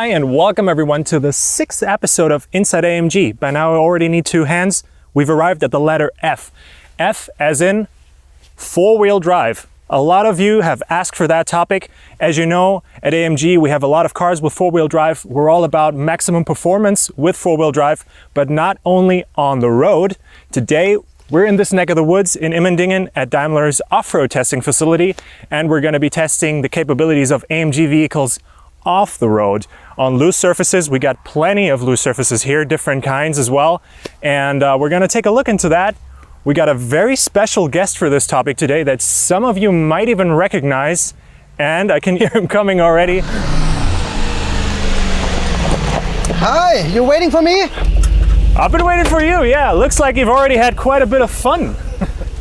Hi and welcome everyone to the 6th episode of Inside AMG. By now I already need two hands. We've arrived at the letter F. F as in four-wheel drive. A lot of you have asked for that topic. As you know, at AMG we have a lot of cars with four-wheel drive. We're all about maximum performance with four-wheel drive, but not only on the road. Today we're in this neck of the woods in Immendingen at Daimler's off-road testing facility, and we're going to be testing the capabilities of AMG vehicles off the road on loose surfaces. We got plenty of loose surfaces here, different kinds as well, and we're going to take a look into that. We got a very special guest for this topic today that some of you might even recognize, and I can hear him coming already. Hi, you waiting for me? I've been waiting for you, yeah. Looks like you've already had quite a bit of fun.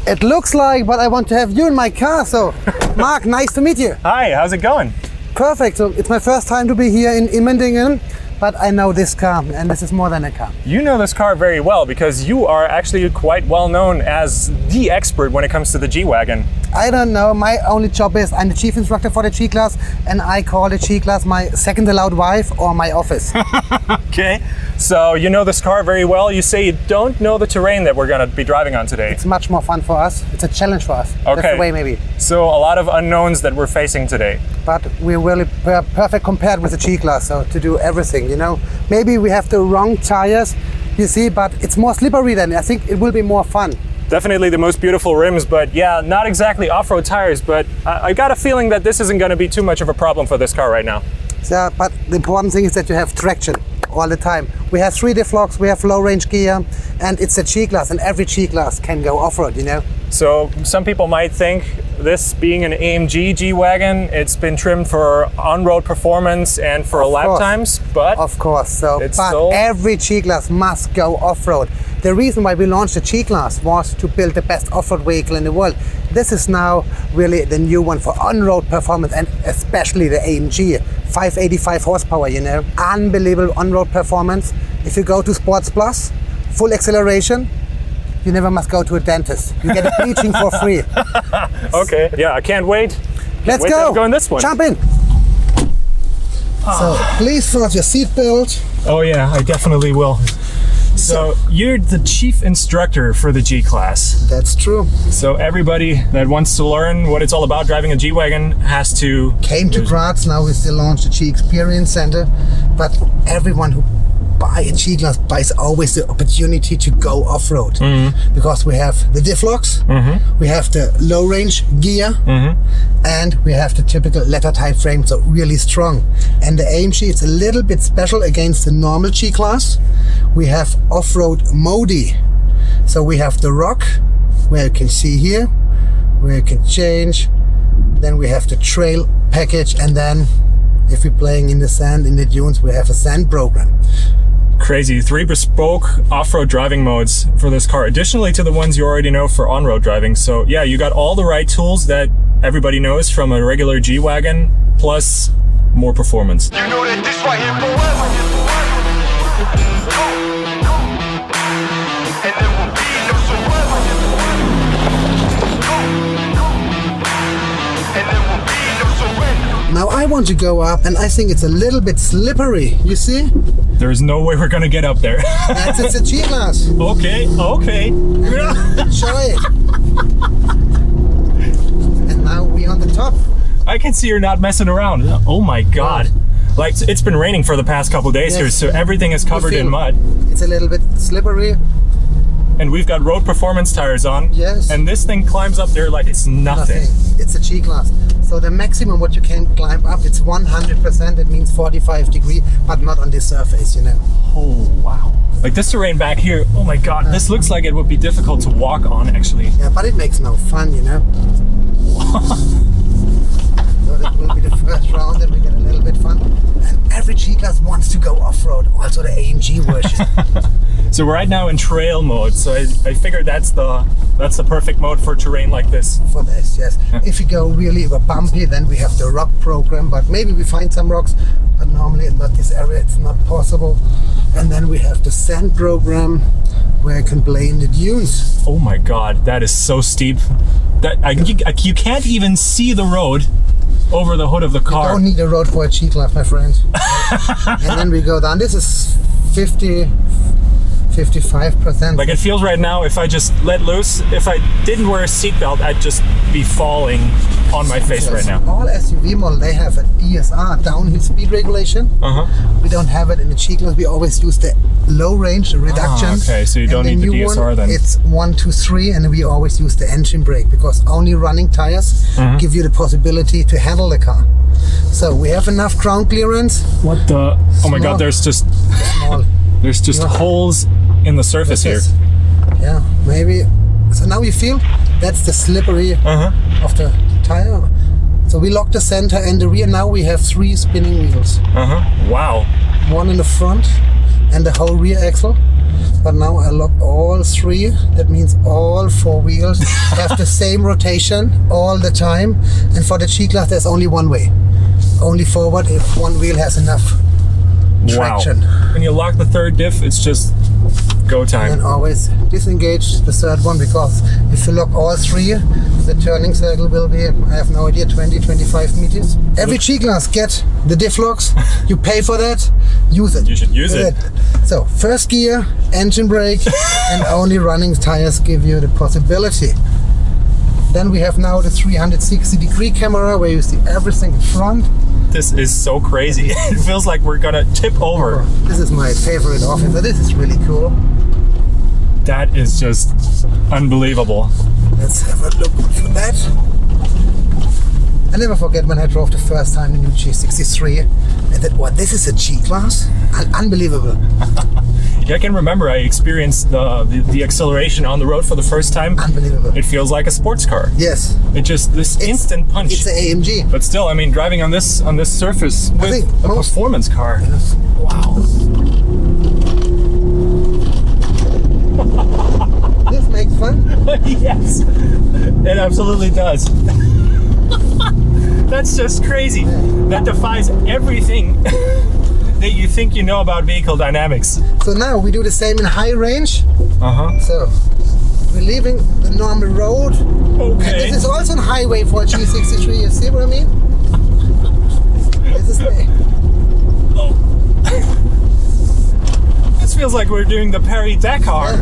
It looks like, but I want to have you in my car, so Mark, nice to meet you. Hi, how's it going? Perfect, so it's my first time to be here in Immendingen, but I know this car, and this is more than a car. You know this car very well because you are actually quite well known as the expert when it comes to the G-Wagon. I don't know, my only job is I'm the chief instructor for the G-Class, and I call the G-Class my second allowed wife or my office. Okay, so you know this car very well. You say you don't know the terrain that we're going to be driving on today. It's much more fun for us. It's a challenge for us. Okay. That's the way maybe. So a lot of unknowns that we're facing today. But we're really perfect compared with the G-Class, so to do everything, you know. Maybe we have the wrong tires, you see, but it's more slippery then. I think it will be more fun. Definitely the most beautiful rims, but yeah, not exactly off-road tires, but I got a feeling that this isn't going to be too much of a problem for this car right now. Yeah, but the important thing is that you have traction all the time. We have 3 diff locks, we have low range gear, and it's a G-Class, and every G-Class can go off-road, you know. So some people might think this being an AMG G-Wagon, it's been trimmed for on-road performance and for lap times, but of course, so but still... every G-Class must go off-road. The reason why we launched the G-Class was to build the best off-road vehicle in the world. This is now really the new one for on-road performance, and especially the AMG, 585 horsepower, you know, unbelievable on-road performance. If you go to Sports Plus, full acceleration, you never must go to a dentist. You get a bleaching for free. Okay, yeah, I can't wait. Let's go. Let's go in this one. Jump in. So please put your seatbelt. Oh yeah, I definitely will. So you're the chief instructor for the G-Class. That's true. So everybody that wants to learn what it's all about driving a G-Wagon has to... Came to Graz, now we still launched the G Experience Center, but everyone who buy a G-Class buys always the opportunity to go off-road. Because we have the diff locks, we have the low range gear, and we have the typical letter type frame, so really strong. And the AMG is a little bit special against the normal G-Class. We have off-road modi. So we have the rock, where you can see here, where you can change. Then we have the trail package, and then if we're playing in the sand, in the dunes, we have a sand program. Crazy, 3 bespoke off-road driving modes for this car, additionally to the ones you already know for on-road driving. So yeah, you got all the right tools that everybody knows from a regular G-Wagon, plus more performance. You know that this right here forever. And there will be no surrender. And there will be no surrender. Now I want to go up, and I think it's a little bit slippery, you see? There's no way we're gonna get up there. It's a G-Class. Okay. Enjoy it. And now we're on the top. I can see you're not messing around. Oh my God. Like, it's been raining for the past couple days here, so everything is covered in mud. It's a little bit slippery. And we've got road performance tires on. Yes. And this thing climbs up there like it's nothing. It's a G-Class. So the maximum what you can climb up, it's 100%. It means 45 degrees, but not on this surface, you know. Oh, wow. Like this terrain back here, oh my God, this looks like it would be difficult to walk on, actually. Yeah, but it makes no fun, you know. So that will be the first round, and we get a little bit fun. And every G-Class wants to go off-road, also the AMG version. So we're right now in trail mode, so I figured that's the perfect mode for terrain like this. For this, yes. If you go really bumpy, then we have the rock program, but maybe we find some rocks, but normally in not this area it's not possible. And then we have the sand program, where I can play in the dunes. Oh my God, that is so steep. That you can't even see the road. over the hood of the car. Don't need a road for a G-Class, my friend. And then we go down. This is 55%. Like it feels right now, if I just let loose, if I didn't wear a seatbelt, I'd just be falling on my face right now. All SUV models, they have a DSR, downhill speed regulation. We don't have it in the G-Class. We always use the low range, the reduction. Okay, so you don't need the DSR then. It's 1, 2, 3, and we always use the engine brake because only running tires give you the possibility to handle the car. So we have enough ground clearance. What the? Oh my God! There's just holes in the surface here. Yeah, maybe. So now you feel that's the slippery of the tire. So we lock the center and the rear. Now we have 3 spinning wheels. Wow. 1 in the front and the whole rear axle. But now I lock all 3. That means all 4 wheels have the same rotation all the time. And for the G-Class, there's only one way. Only forward if one wheel has enough traction. Wow. When you lock the third diff, it's just go time. And always disengage the third one, because if you lock all 3, the turning circle will be, I have no idea, 20-25 meters. Every G-Class get the diff locks. You pay for that, use it. You should use it. So first gear, engine brake, and only running tires give you the possibility. Then we have now the 360-degree camera where you see everything in front. This is so crazy. It feels like we're gonna tip over. This is my favorite officer. This is really cool. That is just unbelievable. Let's have a look for that. I never forget when I drove the first time the new G63. I thought, what, this is a G-Class? Unbelievable. Yeah, I can remember I experienced the acceleration on the road for the first time. Unbelievable. It feels like a sports car. Yes. It just, this instant punch. It's an AMG. But still, I mean, driving on this surface with a performance car. Yes. Wow. This makes fun. Yes, it absolutely does. That's just crazy. That defies everything that you think you know about vehicle dynamics. So now we do the same in high range. So we're leaving the normal road. Okay. And this is also a highway for a G63. You see what I mean? This is me. Oh. This feels like we're doing the Paris-Dakar.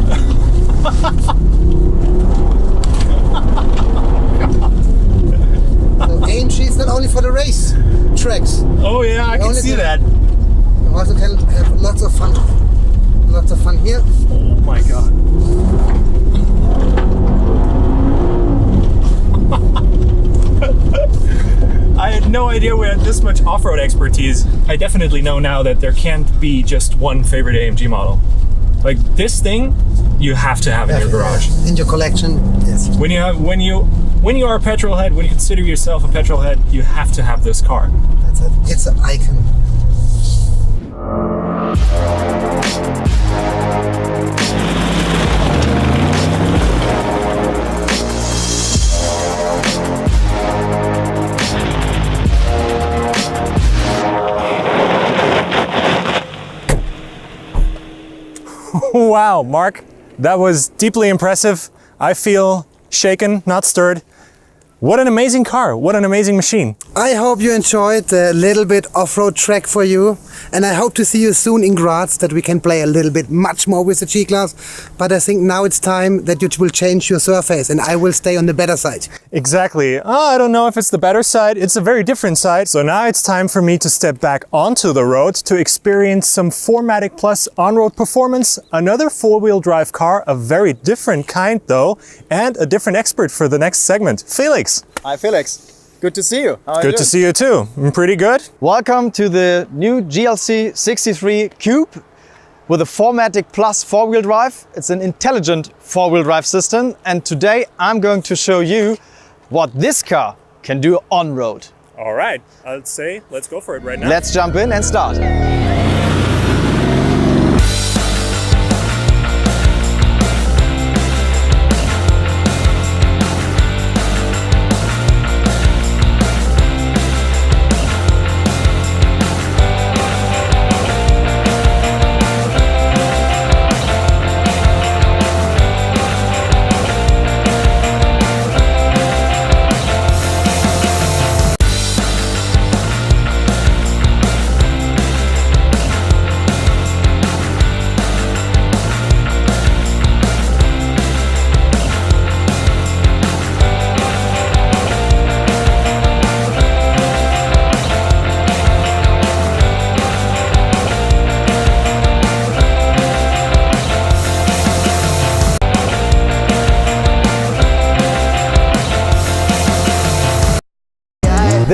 So AMG is not only for the race tracks. Oh yeah, I can see that. You also can have lots of fun. Lots of fun here. Oh my God. I had no idea we had this much off-road expertise. I definitely know now that there can't be just one favorite AMG model. Like this thing, you have to have in your garage. In your collection, yes. When you are a petrol head, when you consider yourself a petrol head, you have to have this car. That's it. It's an icon. Wow, Mark, that was deeply impressive. I feel shaken, not stirred. What an amazing car, what an amazing machine. I hope you enjoyed the little bit off-road track for you, and I hope to see you soon in Graz, that we can play a little bit much more with the G-Class. But I think now it's time that you will change your surface and I will stay on the better side. Exactly. I don't know if it's the better side, it's a very different side. So now it's time for me to step back onto the road to experience some 4MATIC Plus on-road performance, another four-wheel drive car, a very different kind though, and a different expert for the next segment, Felix. Hi Felix, good to see you. How are you Good to doing? see you too. I'm pretty good. Welcome to the new GLC 63 Cube with a 4MATIC Plus four-wheel drive. It's an intelligent four-wheel drive system, and today I'm going to show you what this car can do on-road. All right, I'd say let's go for it right now. Let's jump in and start.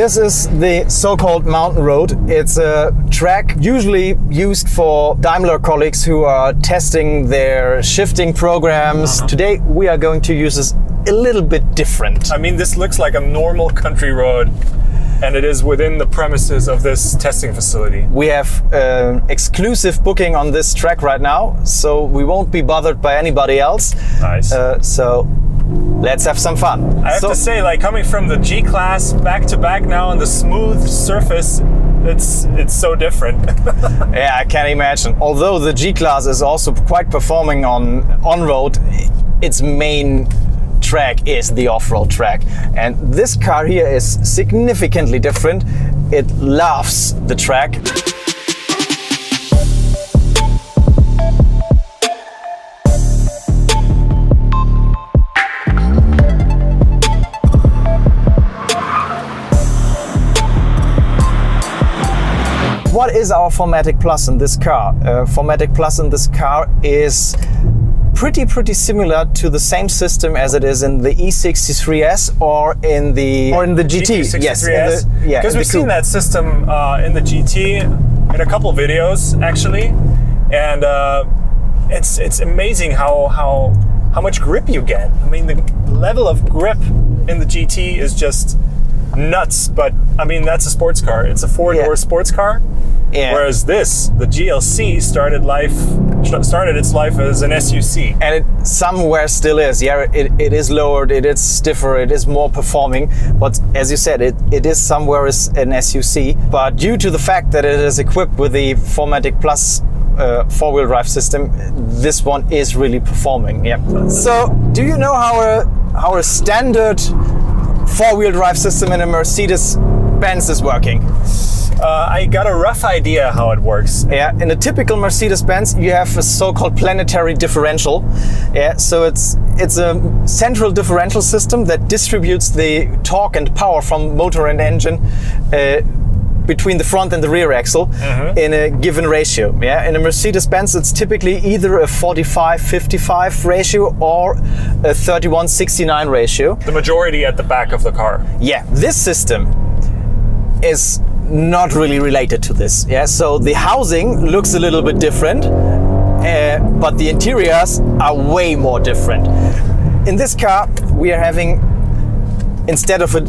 This is the so-called mountain road. It's a track usually used for Daimler colleagues who are testing their shifting programs. Today we are going to use this a little bit different. I mean, this looks like a normal country road, and it is within the premises of this testing facility. We have exclusive booking on this track right now, so we won't be bothered by anybody else. Nice. So let's have some fun. I have to say, like, coming from the G-Class back to back now on the smooth surface, it's so different. Yeah, I can imagine. Although the G-Class is also quite performing on road, its main track is the off-road track, and this car here is significantly different. It loves the track. What is our 4MATIC Plus in this car? 4MATIC Plus in this car is pretty similar to the same system as it is in the E63S or in the GT. Yes, because we've seen that system in the GT in a couple videos actually, and it's amazing how much grip you get. I mean, the level of grip in the GT is just nuts, but I mean, that's a sports car. It's a four-door sports car. Yeah. Whereas this, the GLC, started its life as an SUC. And it somewhere still is. Yeah, it is lowered, it is stiffer, it is more performing. But as you said, it is somewhere as an SUC. But due to the fact that it is equipped with the 4MATIC Plus four-wheel drive system, this one is really performing. Yeah. So, do you know how a standard four-wheel drive system in a Mercedes Benz is working? I got a rough idea how it works. Yeah, in a typical Mercedes-Benz, you have a so-called planetary differential. Yeah, so it's a central differential system that distributes the torque and power from motor and engine between the front and the rear axle in a given ratio. Yeah, in a Mercedes-Benz, it's typically either a 45-55 ratio or a 31-69 ratio. The majority at the back of the car. Yeah, this system is not really related to this. Yeah, so the housing looks a little bit different, but the interiors are way more different. In this car, we are having, instead of a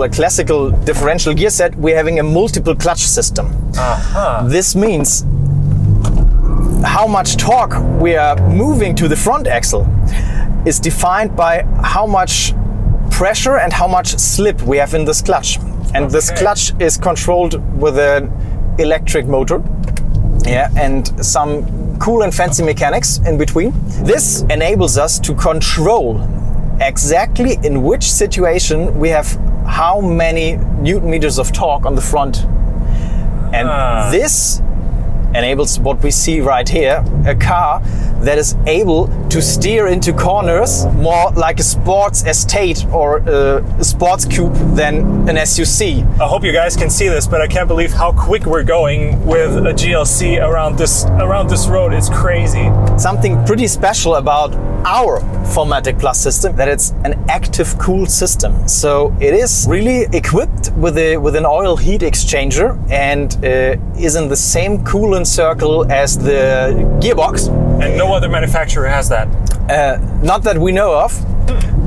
classical differential gear set, we're having a multiple clutch system. This means how much torque we are moving to the front axle is defined by how much pressure and how much slip we have in this clutch. And this clutch is controlled with an electric motor, yeah, and some cool and fancy mechanics in between. This enables us to control exactly in which situation we have how many Newton meters of torque on the front. And this enables what we see right here, a car that is able to steer into corners more like a sports estate or a sports coupe than an SUC. I hope you guys can see this, but I can't believe how quick we're going with a GLC around this road. It's crazy. Something pretty special about our 4MATIC Plus system, that it's an active cool system. So it is really equipped with an oil heat exchanger and is in the same coolant circle as the gearbox. And no other manufacturer has that. Not that we know of.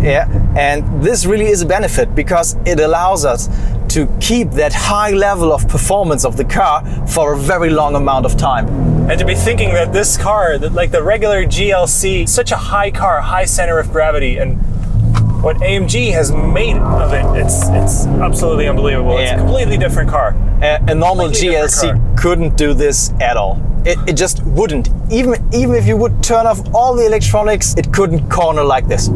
Yeah, and this really is a benefit because it allows us to keep that high level of performance of the car for a very long amount of time. And to be thinking that this car, like the regular GLC, such a high car, high center of gravity, and what AMG has made of it, it's absolutely unbelievable. Yeah. It's a completely different car. A normal GLC couldn't do this at all. It just wouldn't. Even if you would turn off all the electronics, it couldn't corner like this.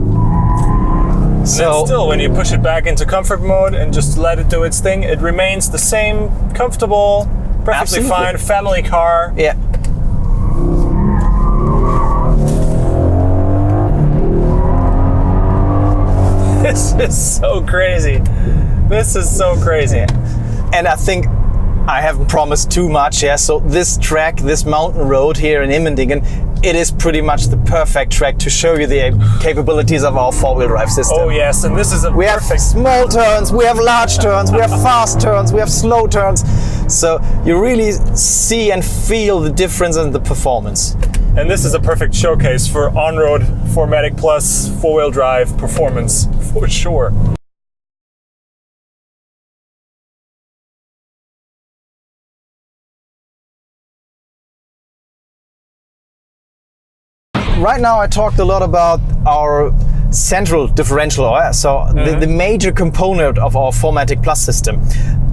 So still, when you push it back into comfort mode and just let it do its thing, it remains the same comfortable, perfectly fine family car. Yeah. This is so crazy. This is so crazy. And I think I haven't promised too much, yeah. So this track, this mountain road here in Immendingen, it is pretty much the perfect track to show you the capabilities of our four-wheel drive system. Oh yes, and this is a We have perfect. small turns, we have large turns, we have fast turns, we have slow turns. So you really see and feel the difference in the performance. And this is a perfect showcase for on-road 4MATIC Plus four-wheel drive performance for sure. Right now I talked a lot about our central differential, so the major component of our 4MATIC Plus system.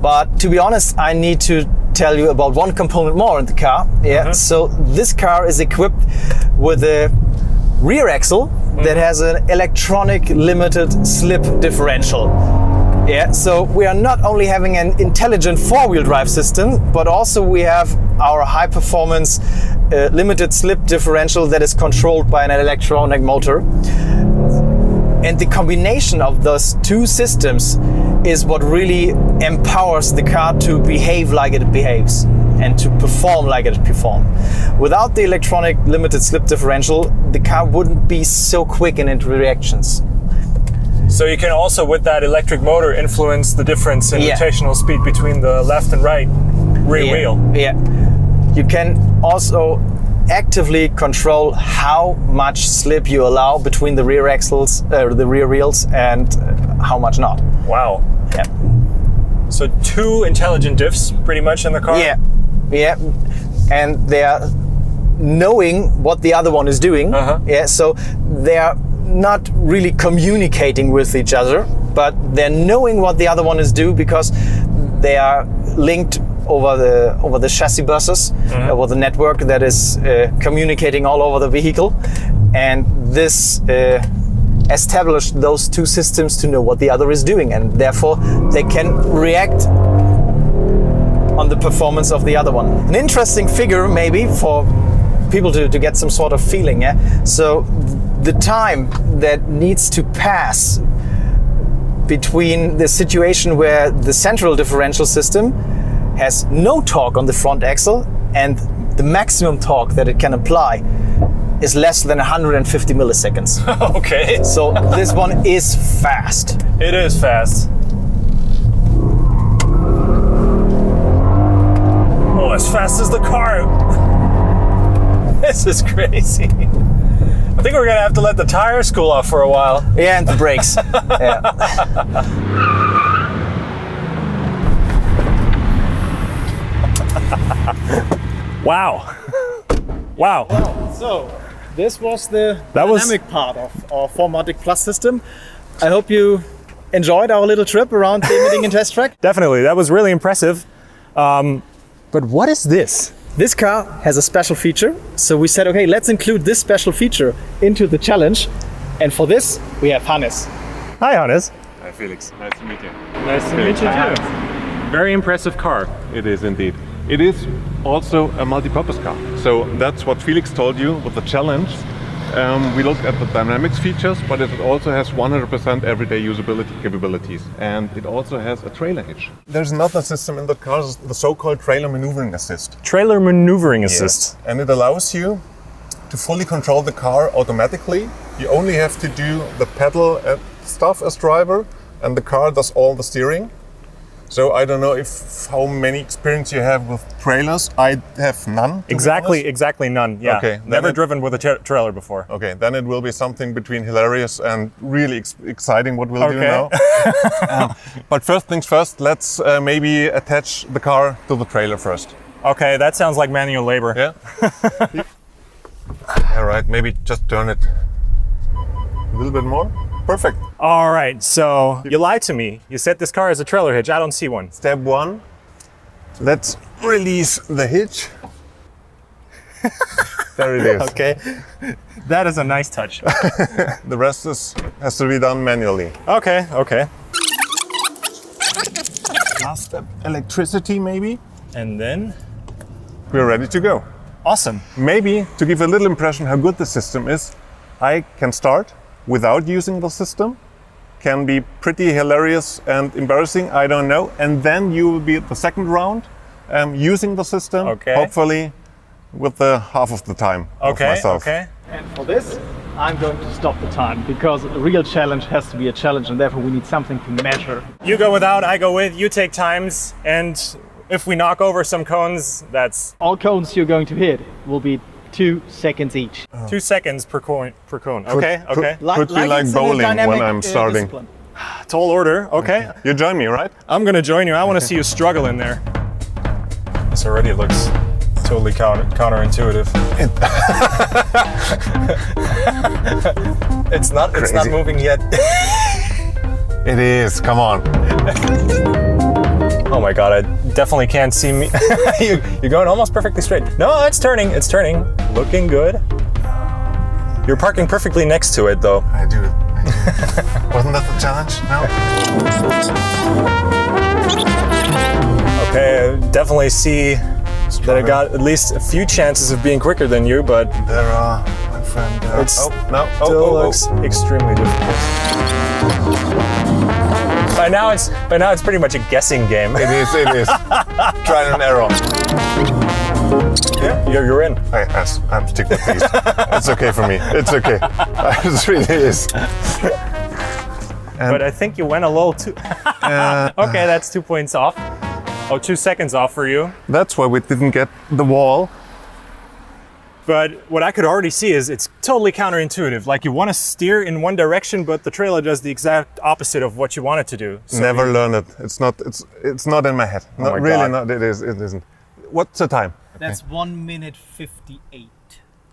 But to be honest, I need to tell you about one component more in the car. So this car is equipped with a rear axle that has an electronic limited slip differential. So we are not only having an intelligent four-wheel drive system, but also we have our high-performance limited slip differential that is controlled by an electronic motor. And the combination of those two systems is what really empowers the car to behave like it behaves and to perform like it performs. Without the electronic limited slip differential, the car wouldn't be so quick in its reactions. So you can also, with that electric motor, influence the difference in rotational speed between the left and right rear wheel. You can also actively control how much slip you allow between the rear axles, the rear wheels, and how much not. Wow. So two intelligent diffs pretty much in the car? And they are knowing what the other one is doing. So they are not really communicating with each other, but they're knowing what the other one is doing because they are linked over the chassis buses, over the network that is communicating all over the vehicle, and this established those two systems to know what the other is doing, and therefore they can react on the performance of the other one. An interesting figure maybe for people to get some sort of feeling. So the time that needs to pass between the situation where the central differential system has no torque on the front axle and the maximum torque that it can apply is less than 150 milliseconds. Okay. So this one is fast. It is fast. Oh, as fast as the car. This is crazy. I think we're gonna have to let the tires cool off for a while. Yeah, and the brakes. Wow. Wow. So this was the That was- dynamic part of our 4MATIC Plus system. I hope you enjoyed our little trip around the emitting and test track. Definitely, that was really impressive. But what is this? This car has a special feature, so we said, okay, let's include this special feature into the challenge. And for this, we have Hannes. Hi, Hannes. Hi Felix, nice to meet you. Nice to meet you too. Very impressive car. It is indeed. It is also a multi-purpose car. So that's what Felix told you with the challenge. We looked at the dynamics features, but it also has 100% everyday usability capabilities. And it also has a trailer hitch. There's another system in the car, the so-called trailer maneuvering assist. Trailer maneuvering assist. Yes. And it allows you to fully control the car automatically. You only have to do the pedal stuff as driver, and the car does all the steering. So I don't know how many experience you have with trailers. I have none. Exactly none. Yeah. Okay, Never driven with a trailer before. Okay, then it will be something between hilarious and really exciting what we'll do now. But first things first, let's maybe attach the car to the trailer first. Okay, that sounds like manual labor. Yeah? All right, maybe just turn it a little bit more. Perfect. All right, so you lied to me. You said this car has a trailer hitch. I don't see one. Step one, let's release the hitch. There it is. Okay, that is a nice touch. The rest has to be done manually. Okay. Last step, electricity maybe. And then, We're ready to go. awesome. Maybe to give a little impression how good the system is, I can start without using the system. Can be pretty hilarious and embarrassing, I don't know. And then you will be at the second round using the system. Okay. Hopefully with the half of the time of Okay, myself. okay. And for this, I'm going to stop the time because a real challenge has to be a challenge, and therefore we need something to measure. You go without, I go with, you take times, and if we knock over some cones, that's All cones you're going to hit will be 2 seconds each. 2 seconds per cone. Okay, okay. Could be like it's in a bowling when dynamic, I'm starting. discipline. Tall order, okay. You join me, right? I'm gonna join you. I want to see you struggle in there. This already looks totally counterintuitive. It's not Crazy. moving yet. It is. Come on. Oh my god, I definitely can't see me. You're going almost perfectly straight. No, it's turning. It's turning. Looking good. You're parking perfectly next to it, though. I do. Wasn't that the challenge? No. Okay, I definitely see that I got at least a few chances of being quicker than you, but There are, my friend. It's oh no! still looks extremely difficult. By now it's pretty much a guessing game. It is. It is. Trial and error. Yeah, you're in. I'm stick with these. It's okay for me. It's okay. It really is. But I think you went a little too. Okay, that's 2 points off. Oh, 2 seconds off for you. That's why we didn't get the wall. But what I could already see is it's totally counterintuitive. Like you want to steer in one direction, but the trailer does the exact opposite of what you want it to do. So Never learn it. It's not in my head. Not my really. God. Not. It is. It isn't. What's the time? That's 1 minute 58.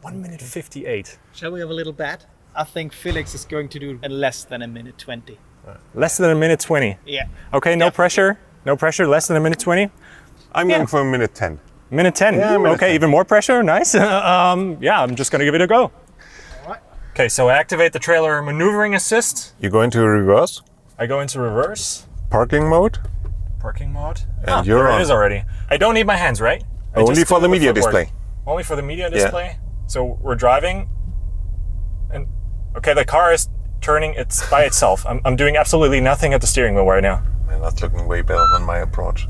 1 minute 58. Shall we have a little bet? I think Felix is going to do it in less than a minute 20. Less than a minute 20. Yeah. Okay, no pressure. No pressure. Less than a minute 20. I'm going for a minute 10. Minute 10. Yeah, minute Okay, 10. even more pressure. Nice. Yeah, I'm just gonna give it a go. All right. Okay, so I activate the trailer maneuvering assist. You go into reverse, I go into reverse. parking mode, Parking mode. and you're There on. it is already. I don't need my hands, right? I Only just for do the media footwork. display. Only for the media display. So we're driving, and okay, the car is turning. It's by itself. I'm doing absolutely nothing at the steering wheel right now. Man, that's looking way better than my approach.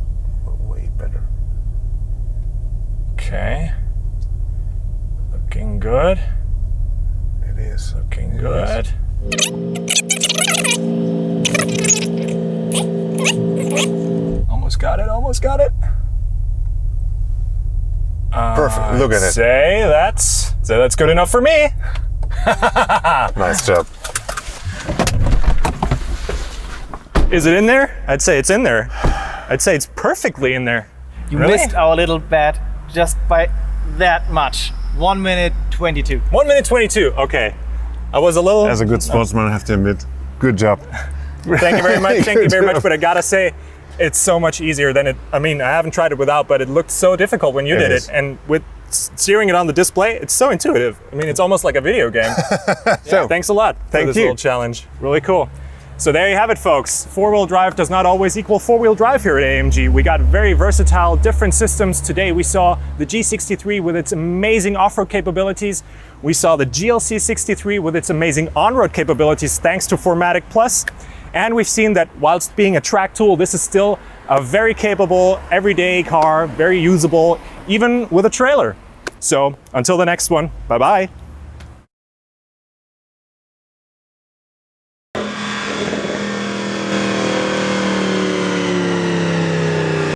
Way better. Okay. Looking good. It is. Looking It good. Almost got it. Almost got it. Perfect. Look at it. Say that's good enough for me. Nice job. Is it in there? I'd say it's in there. I'd say it's perfectly in there. You Really? missed our little bet just by that much. 1 minute 22. 1 minute 22. Okay. I was a little. As a good sportsman, I have to admit, good job. Thank you very much. Thank you Good very much. job. But I gotta say, it's so much easier than it. I mean, I haven't tried it without, but it looked so difficult when you It did is. it. And with steering it on the display, it's so intuitive. I mean, it's almost like a video game. So, Thanks a lot for Thank this you. little challenge. Really cool. So there you have it, folks. Four-wheel drive does not always equal four-wheel drive here at AMG. We got very versatile, different systems. Today we saw the G63 with its amazing off-road capabilities. We saw the GLC 63 with its amazing on-road capabilities thanks to 4MATIC Plus. And we've seen that whilst being a track tool, this is still a very capable, everyday car, very usable, even with a trailer. So until the next one, bye-bye.